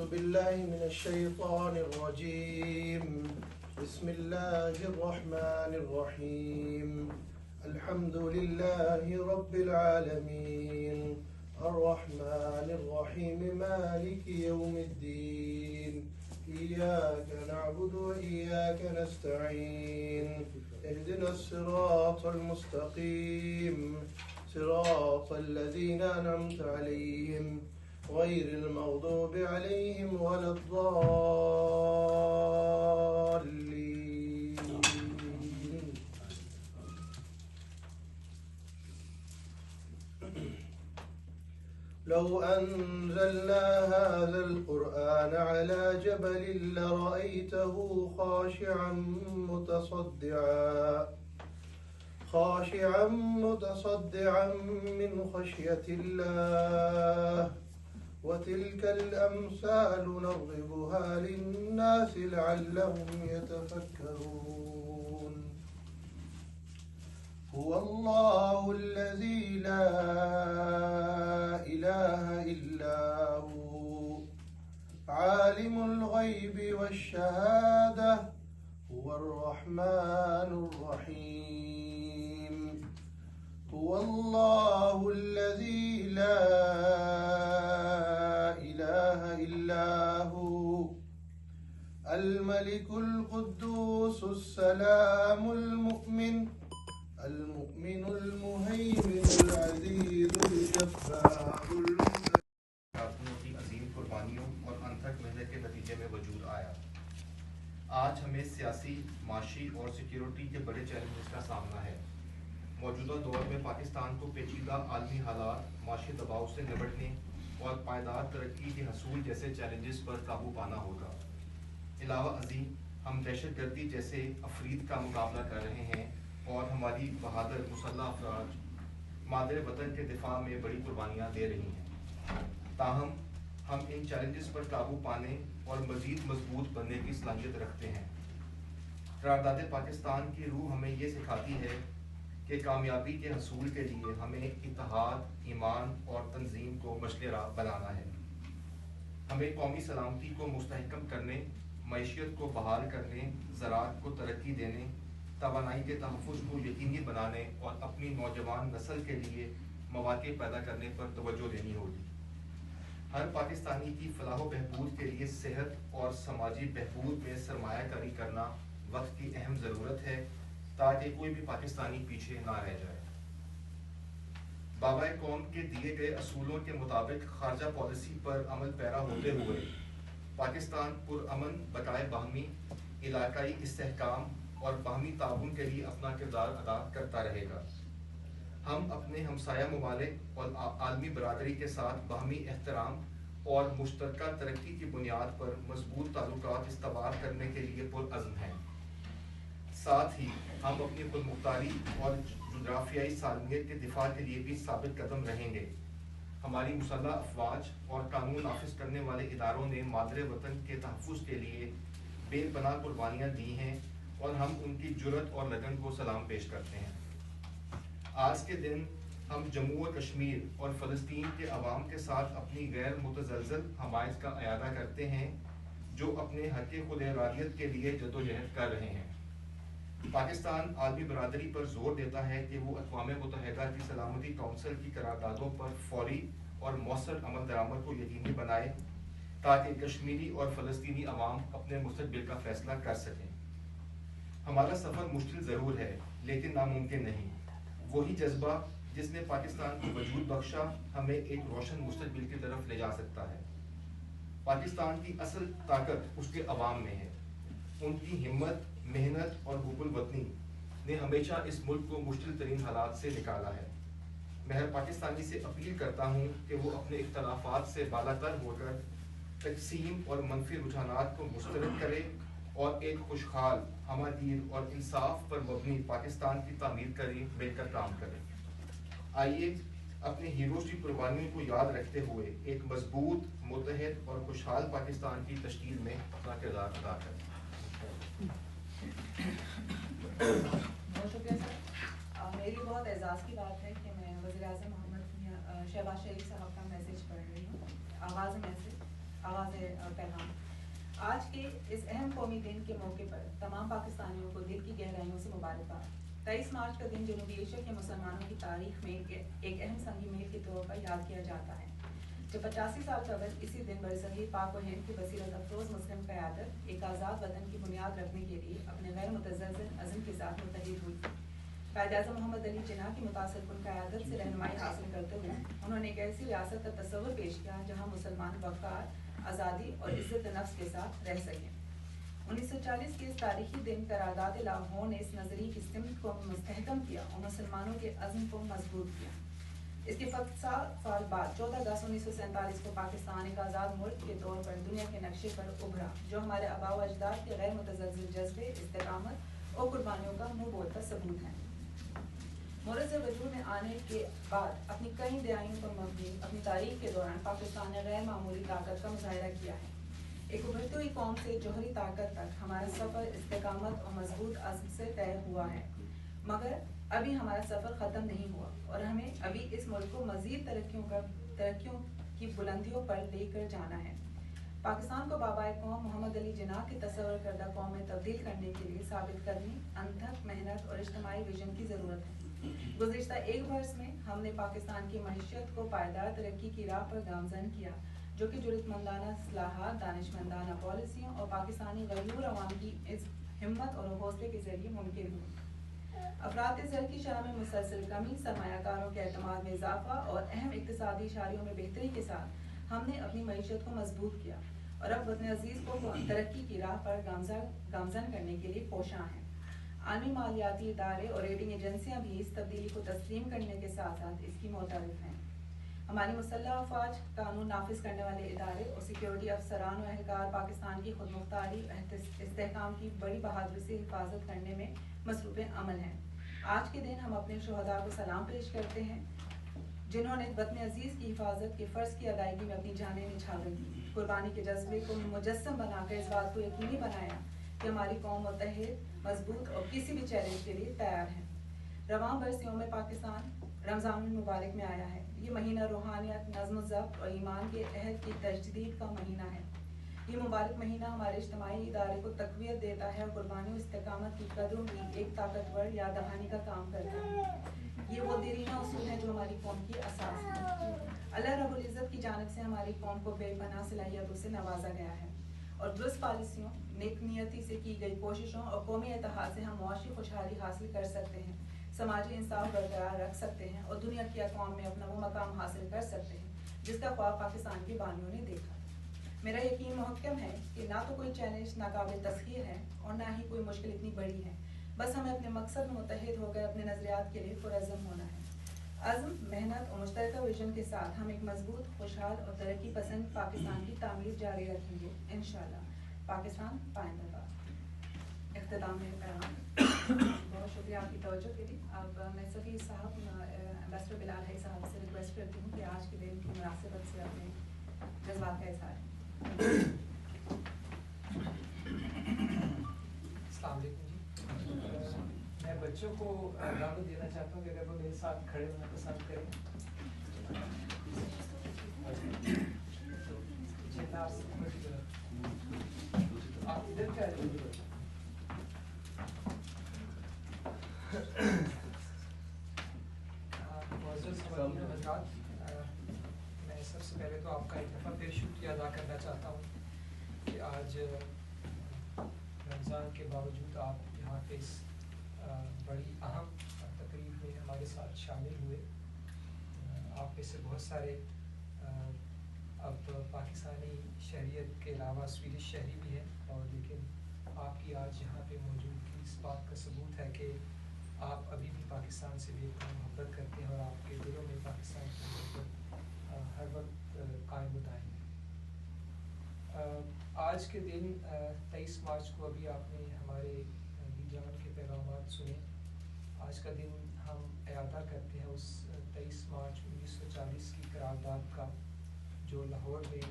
بالله من الشيطان الرجيم. بسم الله الرحمن الرحيم. الحمد لله رب العالمين الرحمن الرحيم مالك يوم الدين. إياك نعبد وإياك نستعين. اهدنا الصراط المستقيم صراط الذين أنعمت عليهم غير المغضوب عليهم ولا الضالين. لو أنزلنا هذا القرآن على جبل لرأيته خاشعا متصدعا من خشية الله. وتلك الأمثال نضربها للناس لعلهم يتفكرون. هو الله الذي لا إله إلا هو عالم الغيب والشهادة هو الرحمن الرحيم. هو الله الذي لا إله إلا هو الملك القدوس السلام المؤمن المهيمن العزيز الجبار کی عظیم قربانیوں اور انتھک محنت کے نتیجے میں وجود آیا۔ آج ہمیں سیاسی، معاشی اور سیکیورٹی کے بڑے چیلنجز کا سامنا ہے۔ موجودہ دور میں پاکستان کو پیچیدہ عالمی حالات، معاشی دباؤ سے نمٹنے اور پائیدار ترقی کے حصول جیسے چیلنجز پر قابو پانا ہوگا۔ علاوہ ازیں ہم دہشت گردی جیسے افرید کا مقابلہ کر رہے ہیں اور ہماری بہادر مسلح افراد مادر وطن کے دفاع میں بڑی قربانیاں دے رہی ہیں۔ تاہم ہم ان چیلنجز پر قابو پانے اور مزید مضبوط بننے کی صلاحیت رکھتے ہیں۔ قرارداد پاکستان کی روح ہمیں یہ سکھاتی ہے کہ کامیابی کے حصول کے لیے ہمیں اتحاد، ایمان اور تنظیم کو مشعل راہ بنانا ہے۔ ہمیں قومی سلامتی کو مستحکم کرنے، معیشت کو بحال کرنے، زراعت کو ترقی دینے، توانائی کے تحفظ کو یقینی بنانے اور اپنی نوجوان نسل کے لیے مواقع پیدا کرنے پر توجہ دینی ہوگی۔ ہر پاکستانی کی فلاح و بہبود کے لیے صحت اور سماجی بہبود میں سرمایہ کاری کرنا وقت کی اہم ضرورت ہے تاکہ کوئی بھی پاکستانی پیچھے نہ رہ جائے۔ بابائے قوم کے دیے گئے اصولوں کے مطابق خارجہ پالیسی پر عمل پیرا ہوتے ہوئے پاکستان پرامن، بقائے باہمی، علاقائی استحکام اور باہمی تعاون کے لیے اپنا کردار ادا کرتا رہے گا۔ ہم اپنے ہمسایہ ممالک اور عالمی برادری کے ساتھ باہمی احترام اور مشترکہ ترقی کی بنیاد پر مضبوط تعلقات استوار کرنے کے لیے پرعزم ہیں۔ ساتھ ہی ہم اپنی خود مختاری اور جغرافیائی سالمیت کے دفاع کے لیے بھی ثابت قدم رہیں گے۔ ہماری مسلح افواج اور قانون نافذ کرنے والے اداروں نے مادر وطن کے تحفظ کے لیے بے پناہ قربانیاں دی ہیں اور ہم ان کی جرأت اور لگن کو سلام پیش کرتے ہیں۔ آج کے دن ہم جموں و کشمیر اور فلسطین کے عوام کے ساتھ اپنی غیر متزلزل حمایت کا اعادہ کرتے ہیں جو اپنے حق خود ارادیت کے لیے جدوجہد کر رہے ہیں۔ پاکستان عالمی برادری پر زور دیتا ہے کہ وہ اقوام متحدہ کی سلامتی کونسل کی قراردادوں پر فوری اور مؤثر عمل درآمد کو یقینی بنائے تاکہ کشمیری اور فلسطینی عوام اپنے مستقبل کا فیصلہ کر سکیں۔ ہمارا سفر مشکل ضرور ہے لیکن ناممکن نہیں۔ وہی جذبہ جس نے پاکستان کو وجود بخشا ہمیں ایک روشن مستقبل کی طرف لے جا سکتا ہے۔ پاکستان کی اصل طاقت اس کے عوام میں ہے۔ ان کی ہمت، محنت اور حب الوطنی نے ہمیشہ اس ملک کو مشکل ترین حالات سے نکالا ہے۔ میں ہر پاکستانی سے اپیل کرتا ہوں کہ وہ اپنے اختلافات سے بالاتر ہو کر تقسیم اور منفی رجحانات کو مسترد کرے اور ایک خوشحال، ہمہ گیر اور انصاف پر مبنی پاکستان کی تعمیر کریں، مل کر کام کریں۔ آئیے اپنے ہیروز کی قربانیوں کو یاد رکھتے ہوئے ایک مضبوط، متحد اور خوشحال پاکستان کی تشکیل میں اپنا کردار ادا کریں۔ بہت شکریہ سر۔ میری بہت اعزاز کی بات ہے کہ میں وزیر اعظم محمد شہباز شریف صاحب کا میسج پڑھ رہی ہوں۔ آغاز واضح پیغام۔ آج کے اس اہم قومی دن کے موقع پر تمام پاکستانیوں کو دل کی گہرائیوں سے مبارکباد۔ 23 مارچ کا دن جنوبی ایشیا کے مسلمانوں کی تاریخ میں ایک اہم سنگی میل کے طور پر یاد کیا جاتا ہے، جب 85 سال قبل اسی دن برصغیر پاک و ہند کی بصیرت افروز مسلم قیادت ایک آزاد وطن کی بنیاد رکھنے کے لیے اپنے غیر متزلزل عزم کے ساتھ متحد ہوئی۔ قائد اعظم محمد علی جناح کی متاثر کن قیادت سے رہنمائی حاصل کرتے ہوئے انہوں نے ایک ایسی ریاست کا تصور پیش کیا جہاں مسلمان وقار، آزادی اور عزت نفس کے ساتھ رہ سکیں۔ 1940 کے اس تاریخی دن قرارداد لاہور نے اس نظریے کی سمت کو مستحکم کیا اور مسلمانوں کے عزم کو مضبوط کیا۔ اس کے فقط 7 سال بعد 14/10/1947 کو پاکستان ایک آزاد ملک کے طور پر دنیا کے نقشے پر ابھرا، جو ہمارے آباء و اجداد کے غیر متزلزل جذبے، استقامت اور قربانیوں کا منہ بولتا ثبوت ہے۔ مورث وجود میں آنے کے بعد اپنی کئی دہائیوں پر مبنی اپنی تاریخ کے دوران پاکستان نے غیر معمولی طاقت کا مظاہرہ کیا ہے۔ ایک ابھرتی ہوئی قوم سے جوہری طاقت تک ہمارا سفر استقامت اور مضبوط عزم سے طے ہوا ہے، مگر ابھی ہمارا سفر ختم نہیں ہوا اور ہمیں ابھی اس ملک کو مزید ترقیوں کی بلندیوں پر لے کر جانا ہے۔ پاکستان کو بابائے قوم محمد علی جناح کے تصور کردہ قوم میں تبدیل کرنے کے لیے ثابت قدمی، انتھک محنت اور اجتماعی ویژن کی ضرورت ہے۔ گزشتہ ایک برس میں ہم نے پاکستان کی معیشت کو پائیدار ترقی کی راہ پر گامزن کیا، جو کہ جرأتمندانہ اصلاحات، دانشمندانہ پالیسیوں اور پاکستانی غیور عوام کی اس ہمت اور حوصلے کے ذریعے ممکن ہوئی۔ افراط زر کی شرح میں مسلسل کمی، سرمایہ کاروں کے اعتماد میں اضافہ اور اہم اقتصادی اشاریوں میں بہتری کے ساتھ ہم نے اپنی معیشت کو مضبوط کیا اور اب وطن عزیز کو ترقی کی راہ پر گامزن کرنے کے لیے کوشاں ہیں۔ عالمی مالیاتی ادارے اور ریٹنگ ایجنسیاں بھی اس تبدیلی کو تسلیم کرنے کے ساتھ ساتھ اس کی معترف ہیں۔ ہماری مسلح افواج، قانون نافذ کرنے والے ادارے اور سیکیورٹی افسران و اہلکار پاکستان کی خود مختاری استحکام کی بڑی بہادری سے حفاظت کرنے میں مصروف عمل ہیں۔ آج کے دن ہم اپنے شہداء کو سلام پیش کرتے ہیں، جنہوں نے وطن عزیز کی حفاظت کے فرض کی ادائیگی میں اپنی جانیں نچھاور کی، قربانی کے جذبے کو مجسم بنا کر اس بات کو یقینی بنایا کہ ہماری قوم متحد، مضبوط اور کسی بھی چیلنج کے لیے تیار ہے۔ رواں برس یوم پاکستان رمضان المبارک میں آیا ہے۔ یہ مہینہ روحانیت، نظم و ضبط اور ایمان کے عہد کی تجدید کا مہینہ ہے۔ یہ مبارک مہینہ ہمارے اجتماعی ادارے کو تقویت دیتا ہے اور قربانی و استقامت کی قدروں کی ایک طاقتور یاد دہانی کا کام کرتا ہے۔ یہ وہ دیرینہ اصول ہے جو ہماری قوم کی اساس ہے۔ اللہ رب العزت کی جانب سے ہماری قوم کو بے پناہ صلاحیتوں سے نوازا گیا ہے اور درست پالیسیوں، نیک نیتی سے کی گئی کوششوں اور قومی اتحاد سے ہم معاشی خوشحالی حاصل کر سکتے ہیں، سماجی انصاف برقرار رکھ سکتے ہیں اور دنیا کی اقوام میں اپنا وہ مقام حاصل کر سکتے ہیں جس کا خواب پاکستان کے بانیوں نے دیکھا۔ میرا یقین محکم ہے کہ نہ تو کوئی چیلنج ناقابل تسخیر ہے اور نہ ہی کوئی مشکل اتنی بڑی ہے، بس ہمیں اپنے مقصد میں متحد ہو کر اپنے نظریات کے لیے پرعزم ہونا ہے۔ عزم، محنت اور مشترکہ ویژن کے ساتھ ہم ایک مضبوط، خوشحال اور ترقی پسند پاکستان کی تعمیر جاری رکھیں گے انشاءاللہ۔ پاکستان پائندہ باد۔ اختتام میں پیغام۔ بہت شکریہ آپ کی توجہ کے لیے۔ اب میں سفیر صاحب ایمبیسڈر بلال حی صاحب سے ریکویسٹ کرتی ہوں کہ آج کے دن کی مناسبت سے اپنے جذبات کا اظہار ہے۔ السلام علیکم جی۔ میں بچوں کو دعوت دینا چاہتا ہوں کہ اگر وہ میرے ساتھ کھڑے ہونا پسند کریں۔ آپ ادھر کا حضرات، میں سب سے پہلے تو آپ کا ایک دفعہ پھر شکریہ ادا کرنا چاہتا ہوں کہ آج رمضان کے باوجود آپ یہاں پہ اس بڑی اہم تقریب میں ہمارے ساتھ شامل ہوئے۔ آپ میں سے بہت سارے اب پاکستانی شہریت کے علاوہ سویڈش شہری بھی ہیں، اور لیکن آپ کی آج یہاں پہ موجودگی اس بات کا ثبوت ہے کہ آپ ابھی بھی پاکستان سے بے پناہ محبت کرتے ہیں اور آپ کے دلوں میں پاکستان کی محبت ہر وقت قائم و دائم ہے۔ آج کے دن 23 مارچ کو ابھی آپ نے ہمارے جان کے پیغامات سنے۔ آج کا دن ہم اعادہ کرتے ہیں اس 23 مارچ 1940 کی قرارداد کا، جو لاہور میں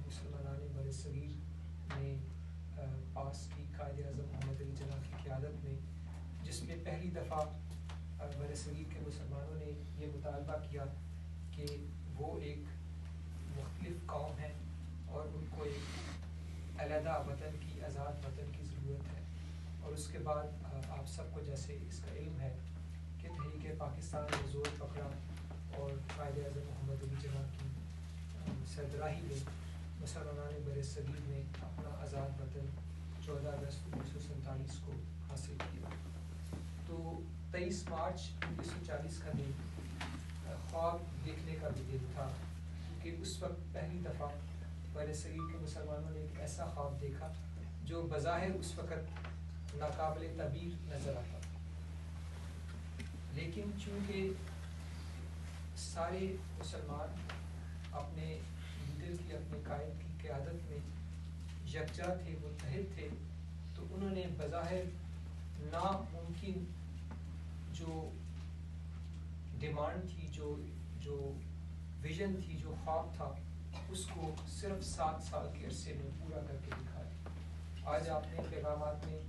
مسلمانان برصغیر نے پاس کی قائد اعظم محمد علی جناح کی قیادت میں، جس میں پہلی دفعہ برصغیر کے مسلمانوں نے یہ مطالبہ کیا کہ وہ ایک مختلف قوم ہے اور ان کو علیحدہ وطن کی، آزاد وطن کی ضرورت ہے. اور اس کے بعد آپ سب کو جیسے اس کا علم ہے کہ تحریک پاکستان نے زور پکڑا اور قائد اعظم محمد علی جناح کی سربراہی میں مسلمانان بر صغیر نے اپنا آزاد وطن 14 اگست 1947 کو حاصل کیا. تو 23 مارچ 1940 کا دن خواب دیکھنے کا بھی دن تھا، کیونکہ اس وقت پہلی دفعہ بر صغیر کے مسلمانوں نے ایک ایسا خواب دیکھا جو بظاہر اس وقت ناقابل تعبیر نظر آتا تھا. لیکن چونکہ سارے مسلمان اپنے لیڈر کی، اپنے قائد کی قیادت میں یکجا تھے، متحد تھے، تو انہوں نے بظاہر ناممکن جو ڈیمانڈ تھی، جو ویژن تھی، جو خواب تھا، اس کو صرف 7 سال کے عرصے میں پورا کر کے دکھایا. آج آپ نے پیغامات میں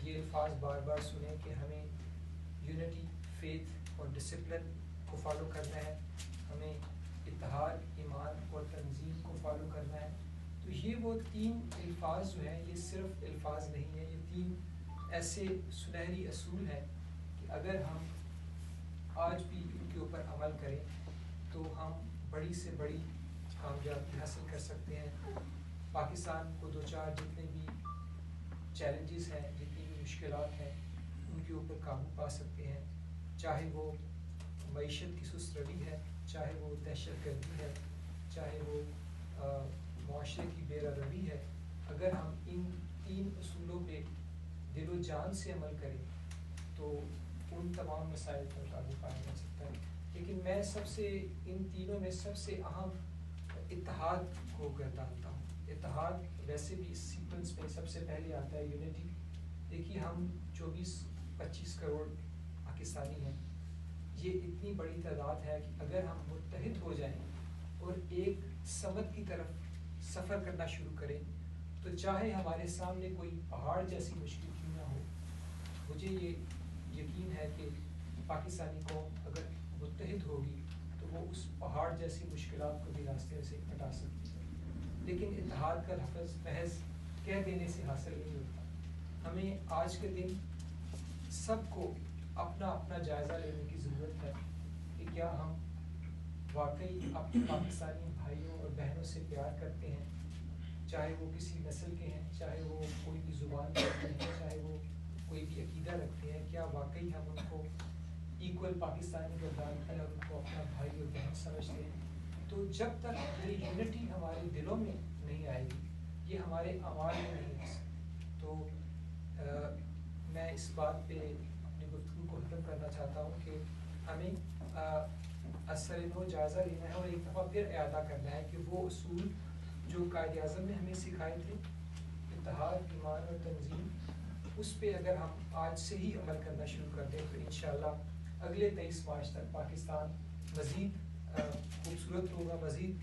یہ الفاظ بار بار سنے کہ ہمیں یونٹی، فیتھ اور ڈسپلن کو فالو کرنا ہے، ہمیں اتحاد، ایمان اور تنظیم کو فالو کرنا ہے. تو یہ وہ 3 الفاظ جو ہیں، یہ صرف الفاظ نہیں ہیں، یہ 3 ایسے سنہری اصول ہیں کہ اگر ہم آج بھی ان کے اوپر عمل کریں تو ہم بڑی سے بڑی کامیابی حاصل کر سکتے ہیں. پاکستان کو 2-4 جتنے بھی چیلنجز ہیں، جتنی بھی مشکلات ہیں، ان کے اوپر قابو پا سکتے ہیں. چاہے وہ معیشت کی سست روی ہے، چاہے وہ دہشت گردی ہے، چاہے وہ معاشرے کی بے روی ہے. اگر ہم ان 3 اصولوں پہ دل و جان سے عمل کریں تو ان تمام مسائل پر قابو پایا جا سکتا ہے. لیکن میں ان تینوں میں سب سے اہم اتحاد کو گردانتا ہوں. اتحاد ویسے بھی اس سیکوینس میں سب سے پہلے آتا ہے یونٹی. دیکھیے ہم 24-25 کروڑ پاکستانی ہیں، یہ اتنی بڑی تعداد ہے کہ اگر ہم متحد ہو جائیں اور ایک سمت کی طرف سفر کرنا شروع کریں تو چاہے ہمارے سامنے کوئی پہاڑ جیسی مشکل کیوں نہ ہو، مجھے یہ یقین ہے کہ پاکستانی قوم اگر متحد ہوگی تو وہ اس پہاڑ جیسی مشکلات کو بھی راستے سے ہٹا سکتی ہے. لیکن اتحاد کا لفظ محض کہہ دینے سے حاصل نہیں ہوتا. ہمیں آج کے دن سب کو اپنا اپنا جائزہ لینے کی ضرورت ہے کہ کیا ہم واقعی اپنے پاکستانی بھائیوں اور بہنوں سے پیار کرتے ہیں، چاہے وہ کسی نسل کے ہیں، چاہے وہ کوئی بھی زبان رکھتے ہیں، چاہے وہ کوئی بھی عقیدہ رکھتے ہیں. کیا واقعی ہم ان کو ایکول پاکستانی گردان کر ان کو اپنا بھائی اور بہن سمجھتے ہیں؟ تو جب تک یہ یونٹی ہمارے دلوں میں نہیں آئے گی، یہ ہمارے اعمال میں نہیں آ سکتی. تو میں اس بات پہ اپنی گفتگو کو ختم کرنا چاہتا ہوں کہ ہمیں اثر نو جائزہ لینا ہے اور ایک دفعہ پھر اعادہ کرنا ہے کہ وہ اصول جو قائد اعظم نے ہمیں سکھائے تھے، اتحاد، ایمان اور تنظیم، اس پہ اگر ہم آج سے ہی عمل کرنا شروع کر دیں تو انشاءاللہ اگلے 23 مارچ تک پاکستان مزید خوبصورت ہوگا، مزید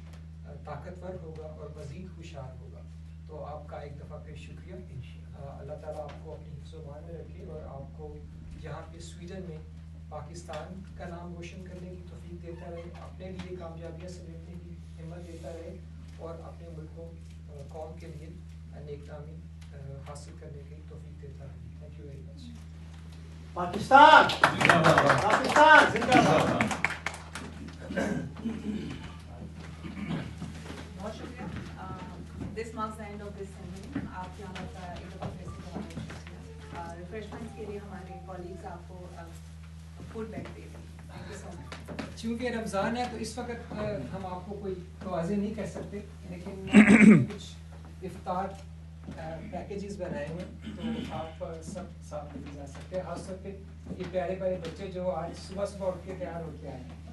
طاقتور ہوگا اور مزید خوشحال ہوگا. تو آپ کا ایک دفعہ پھر شکریہ. اللہ تعالیٰ آپ کو اپنی حفظ و امان میں رکھے اور آپ کو یہاں پہ سویڈن میں پاکستان کا نام روشن کرنے کی توفیق دیتا رہے، اپنے لیے کامیابیاں سمیٹنے کی ہمت دیتا رہے اور اپنے ملکوں قوم کے لیے نیک نامی حاصل کرنے کی توفیق دیتا رہے. Thank you very much. Pakistan Pakistan زندہ باد. بہت شکریہ. This marks the end of this seminar. آپ یہاں پر ایک دفعہ پھر سے بہت شکریہ. ریفریشمنٹس کے لیے ہمارے کالیگس آپ کو فوڈ بیگ دے دیں. تھینک یو سو مچ. چونکہ رمضان ہے تو اس وقت ہم آپ کو کوئی توازے نہیں کر سکتے، لیکن کچھ افطار پیکیجز بنائے ہوئے تو آپ سب ساتھ لے کے جا سکتے ہیں. خاص طور پہ یہ پیارے پیارے بچے جو آج صبح اٹھ کے تیار ہو کے آئے ہیں.